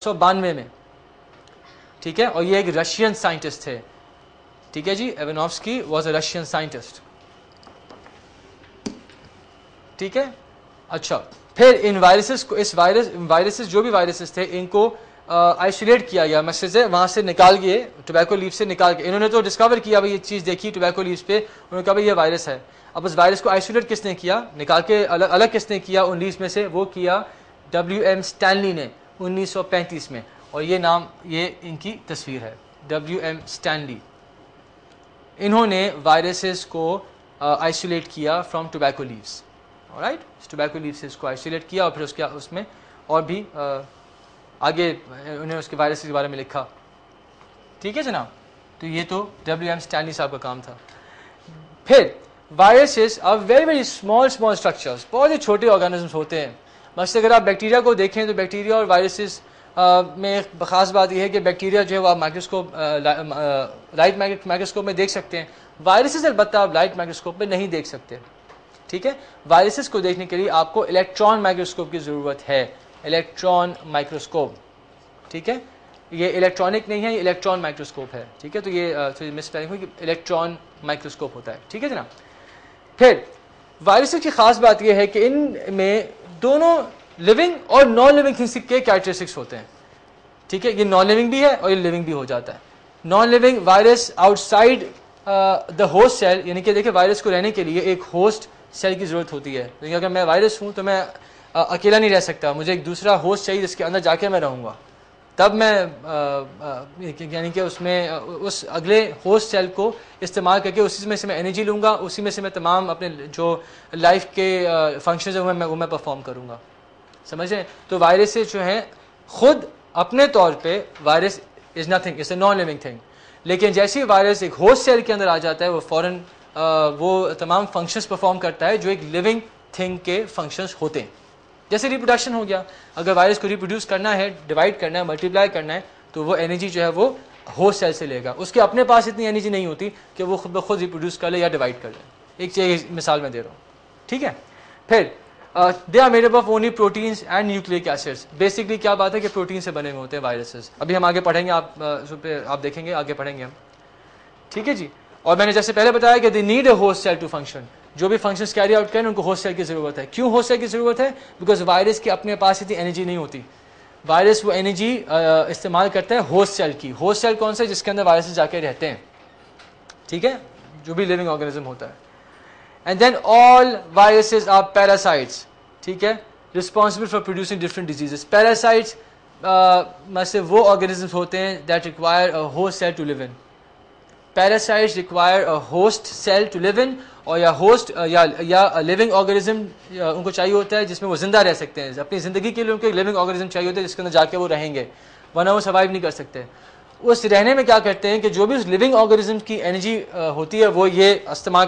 1992 میں, ٹھیک ہے, اور یہ ایک رشین سائنٹسٹ تھے, ٹھیک ہے جی, ایونوفسکی واز اے رشین سائنٹسٹ, ٹھیک ہے. اچھا, پھر ان وائرسز کو, اس وائرسز جو بھی وائرسز تھے ان کو آئسولیٹ کیا گیا مسجد سے, وہاں سے نکال کے, ٹوبیکو لیف سے نکال کے, انہوں نے تو ڈسکور کیا بھائی یہ چیز دیکھی ٹوبیکو لیوس پہ, انہوں نے کہا بھائی یہ وائرس ہے. اب اس وائرس کو آئسولیٹ کس نے کیا, نکال کے الگ کس نے کیا ان لیوس میں سے, وہ کیا WM اسٹینلی نے 1935 میں, اور یہ نام, یہ ان کی تصویر ہے, WM اسٹینلی. انہوں نے وائرسز کو آئسولیٹ کیا from tobacco leaves, right, tobacco leaves سے اس کو آئسولیٹ کیا, اور پھر اس میں اور بھی آگے انہیں اس کے وائرس کے بارے میں لکھا, ٹھیک ہے جناب. تو یہ تو WM اسٹینلی صاحب کا کام تھا. پھر viruses are very very small structures, بہت ہی چھوٹے آرگینزمس ہوتے ہیں. مثلا اگر آپ بیکٹیریا کو دیکھیں تو بیکٹیریا اور وائرسز میں ایک خاص بات یہ ہے کہ بیکٹیریا جو ہے وہ آپ مائکروسکوپ, لائٹ مائکروسکوپ میں دیکھ سکتے ہیں, وائرسز البتہ آپ لائٹ مائکروسکوپ میں نہیں دیکھ سکتے, ٹھیک ہے. وائرسز کو دیکھنے کے لیے آپ کو الیکٹران مائکروسکوپ کی ضرورت ہے, الیکٹران مائکروسکوپ, ٹھیک ہے. یہ الیکٹرانک نہیں ہے, یہ الیکٹران مائکروسکوپ ہے, ٹھیک ہے. تو یہ مس اسپیلنگ ہوئی کہ الیکٹران مائکروسکوپ ہوتا ہے, ٹھیک ہے جناب. پھر وائرسز کی خاص بات یہ ہے کہ ان میں دونوں لیونگ اور نان لیونگ تھنگس کے کیریکٹرسٹکس ہوتے ہیں, ٹھیک ہے. یہ نان لیونگ بھی ہے اور یہ لیونگ بھی ہو جاتا ہے. Non living virus outside the host cell, یعنی کہ دیکھیں وائرس کو رہنے کے لیے ایک ہوسٹ سیل کی ضرورت ہوتی ہے, لیکن اگر میں وائرس ہوں تو میں اکیلا نہیں رہ سکتا, مجھے ایک دوسرا ہوسٹ چاہیے جس کے اندر جا کے میں رہوں گا, تب میں یعنی کہ اس میں اس اگلے ہوسٹ سیل کو استعمال کر کے اسی میں سے میں انرجی لوں گا, اسی میں سے میں تمام اپنے جو لائف کے فنکشنز ہیں وہ میں پرفارم کروں گا, سمجھیں. تو وائرسز جو ہیں خود اپنے طور پہ virus is nothing, it's a non living thing, لیکن جیسے ہی وائرس ایک ہوسٹ سیل کے اندر آ جاتا ہے وہ فوراً وہ تمام فنکشنز پرفارم کرتا ہے جو ایک لیونگ تھنگ کے فنکشنز ہوتے ہیں. جیسے ریپروڈکشن ہو گیا, اگر وائرس کو ریپروڈیوس کرنا ہے, ڈیوائڈ کرنا ہے, ملٹیپلائی کرنا ہے, تو وہ انرجی جو ہے وہ ہوسٹ سیل سے لے گا. اس کے اپنے پاس اتنی انرجی نہیں ہوتی کہ وہ خود بخود ریپروڈیوس کر لے یا ڈیوائڈ کر لے. ایک مثال میں دے رہا ہوں, ٹھیک ہے. پھر they are made up of only proteins and nucleic acids. Basically کیا بات ہے کہ پروٹین سے بنے ہوئے ہوتے ہیں وائرسز. ابھی ہم آگے پڑھیں گے, آپ دیکھیں گے, آگے پڑھیں گے ہم, ٹھیک ہے جی. اور میں نے جیسے پہلے بتایا کہ they need a host cell to function, جو بھی فنکشنز کیری آؤٹ کریں ان کو ہوسٹ سیل کی ضرورت ہے. کیوں ہوسٹ سیل کی ضرورت ہے؟ بیکاز وائرس کے اپنے پاس اتنی انرجی نہیں ہوتی. وائرس وہ انرجی استعمال کرتا ہے ہوسٹ سیل کی. ہوسٹ سیل کون سا ہے؟ جس کے اندر وائرسز جا کے رہتے ہیں, ٹھیک ہے, جو بھی لیونگ آرگینزم ہوتا ہے. And then all viruses are parasites, ٹھیک ہے, responsible for producing different diseases. Parasites میں سے وہ آرگینزمس ہوتے ہیں that require a host cell to live in. Parasites require a host cell to live in, اور یا ہوسٹ یا لیونگ آرگینزم ان کو چاہیے ہوتا ہے جس میں وہ زندہ رہ سکتے ہیں. اپنی زندگی کے لیے ان کو ایک لیونگ آرگینزم چاہیے ہوتا ہے جس کے اندر جا کے وہ رہیں گے, ورنہ وہ سروائیو نہیں کر سکتے. اس رہنے میں کیا کرتے ہیں کہ جو بھی اس لیونگ آرگینزم کی انرجی ہوتی ہے وہ یہ استعمال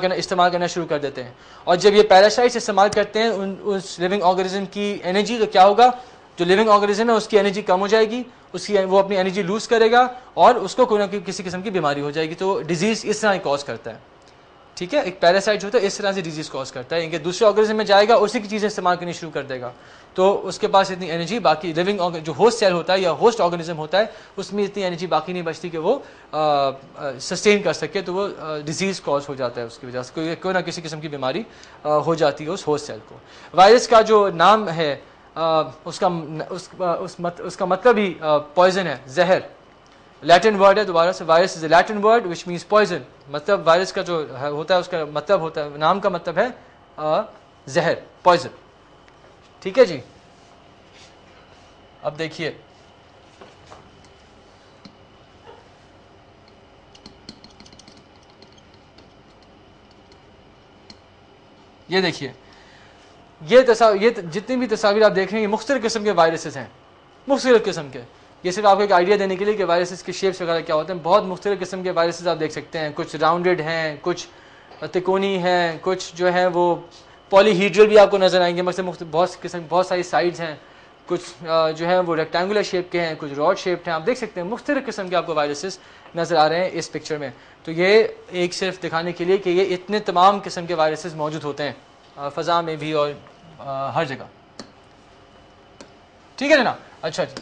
کرنا شروع کر دیتے ہیں. اور جب یہ پیراسائٹس استعمال کرتے ہیں اس لیونگ آرگینزم کی انرجی, تو کیا ہوگا, جو لیونگ آرگینزم ہے اس کی انرجی کم ہو جائے گی, وہ اپنی انرجی لوز کرے گا اور اس کو کوئی نہ کوئی کسی قسم کی بیماری ہو جائے گی. تو ڈیزیز اس طرح ہی کاز کرتا ہے, ٹھیک ہے. ایک پیراسائٹ جو ہوتا ہے اس طرح سے ڈیزیز کاز کرتا ہے, کہ دوسرے آرگینزم میں جائے گا, اسی کی چیزیں استعمال کرنی شروع کر دے گا, تو اس کے پاس اتنی انرجی باقی لیونگ جو ہوسٹ سیل ہوتا ہے یا ہوسٹ آرگینزم ہوتا ہے اس میں اتنی انرجی باقی نہیں بچتی کہ وہ سسٹین کر سکے, تو وہ ڈیزیز کاز ہو جاتا ہے, اس کی وجہ سے کوئی نہ کسی قسم کی بیماری ہو جاتی ہے اس ہوسٹ سیل کو. وائرس کا جو نام ہے اس کا مطلب ہی پوائزن ہے, زہر. لیٹن ورڈ ہے, دوبارہ سے virus is a Latin word which means poison. مطلب وائرس کا جو ہوتا ہے اس کا مطلب ہوتا ہے, نام کا مطلب ہے زہر, پوائزن, ٹھیک ہے جی. اب دیکھیے یہ دیکھیے یہ جتنی بھی تصاویر آپ دیکھ رہے ہیں یہ مختلف قسم کے وائرسز ہیں, مختلف قسم کے. یہ صرف آپ کو ایک آئیڈیا دینے کے لیے کہ وائرسز کے شیپس وغیرہ کیا ہوتے ہیں. بہت مختلف قسم کے وائرسز آپ دیکھ سکتے ہیں, کچھ راؤنڈڈ ہیں, کچھ تکونی ہیں, کچھ جو ہیں وہ پولی ہیڈرل بھی آپ کو نظر آئیں گے, مختلف بہت ساری سائڈز ہیں, کچھ جو ہیں وہ ریکٹینگولر شیپ کے ہیں, کچھ راڈ شیپڈ ہیں. آپ دیکھ سکتے ہیں مختلف قسم کے آپ کو وائرسز نظر آ رہے ہیں اس پکچر میں. تو یہ ایک صرف دکھانے کے لیے کہ یہ اتنے تمام قسم کے وائرسز موجود ہوتے ہیں فضا میں بھی اور ہر جگہ, ٹھیک ہے نا. اچھا جی,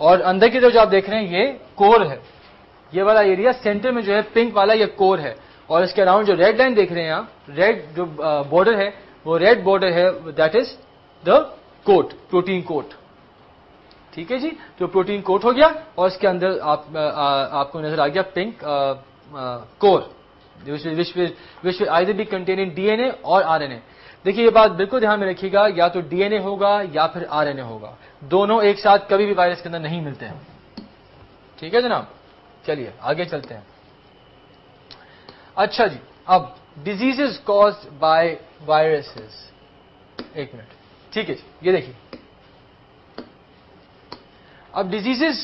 اور اندر کی طرف جو آپ دیکھ رہے ہیں یہ کور ہے, یہ والا ایریا سینٹر میں جو ہے پنک والا یہ کور ہے, اور اس کے اراؤنڈ جو ریڈ لائن دیکھ رہے ہیں آپ, ریڈ جو بارڈر ہے وہ ریڈ بارڈر ہے, that is the coat, protein coat. ٹھیک ہے جی, جو پروٹین کوٹ ہو گیا اور اس کے اندر آپ کو نظر آ گیا pink core, which will either be contained in DNA اور RNA. دیکھیے یہ بات بالکل دھیان میں رکھیے گا, یا تو ڈی این اے ہوگا یا پھر RNA ہوگا, دونوں ایک ساتھ کبھی بھی وائرس کے اندر نہیں ملتے ہیں. ٹھیک ہے جناب, چلیے آگے چلتے ہیں. اچھا جی, اب ڈیزیزز کازڈ بائی وائرسز, ایک منٹ. ٹھیک ہے جی, یہ دیکھیے اب ڈیزیزز,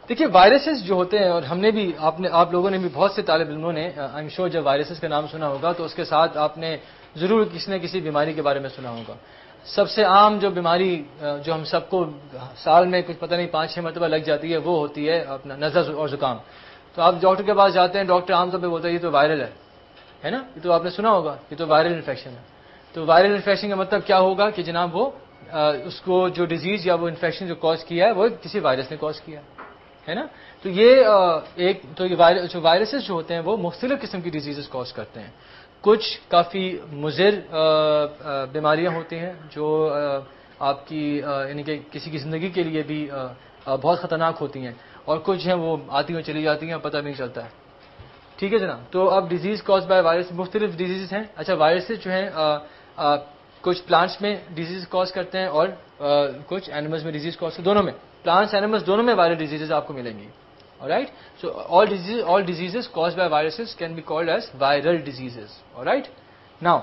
دیکھیے وائرسز جو ہوتے ہیں, اور ہم نے بھی آپ لوگوں نے بھی, بہت سے طالب علموں نے آئی ایم شیور جب وائرسز کا نام سنا ہوگا تو اس کے ساتھ آپ نے ضرور کسی نہ کسی بیماری کے بارے میں سنا ہوگا. سب سے عام جو بیماری جو ہم سب کو سال میں کچھ پتہ نہیں 5-6 مرتبہ لگ جاتی ہے وہ ہوتی ہے اپنا نزلہ اور زکام. تو آپ ڈاکٹر کے پاس جاتے ہیں, ڈاکٹر عام طور پہ بولتا ہے یہ تو وائرل ہے نا, یہ تو آپ نے سنا ہوگا, یہ تو وائرل انفیکشن ہے. تو وائرل انفیکشن کا مطلب کیا ہوگا کہ جناب وہ اس کو جو ڈیزیز یا وہ انفیکشن جو کاز کیا ہے وہ کسی وائرس نے کاز کیا ہے نا. تو یہ جو وائرسز جو ہوتے ہیں وہ مختلف قسم کی ڈیزیزز کاز کرتے ہیں. کچھ کافی مضر بیماریاں ہوتی ہیں جو آپ کی یعنی کہ کسی کی زندگی کے لیے بھی بہت خطرناک ہوتی ہیں, اور کچھ ہیں وہ آتی ہیں چلی جاتی ہیں, پتہ نہیں چلتا ہے. ٹھیک ہے جناب, تو اب ڈیزیز کاز بائی وائرس مختلف ڈیزیز ہیں. اچھا, وائرسز جو ہیں کچھ پلانٹس میں ڈیزیز کاز کرتے ہیں اور کچھ اینیملز میں ڈیزیز کاز, دونوں میں, پلانٹس اینیملز دونوں میں وائرل ڈیزیزز آپ کو ملیں گی. Alright, so all diseases caused by viruses can be called as viral diseases. Alright, now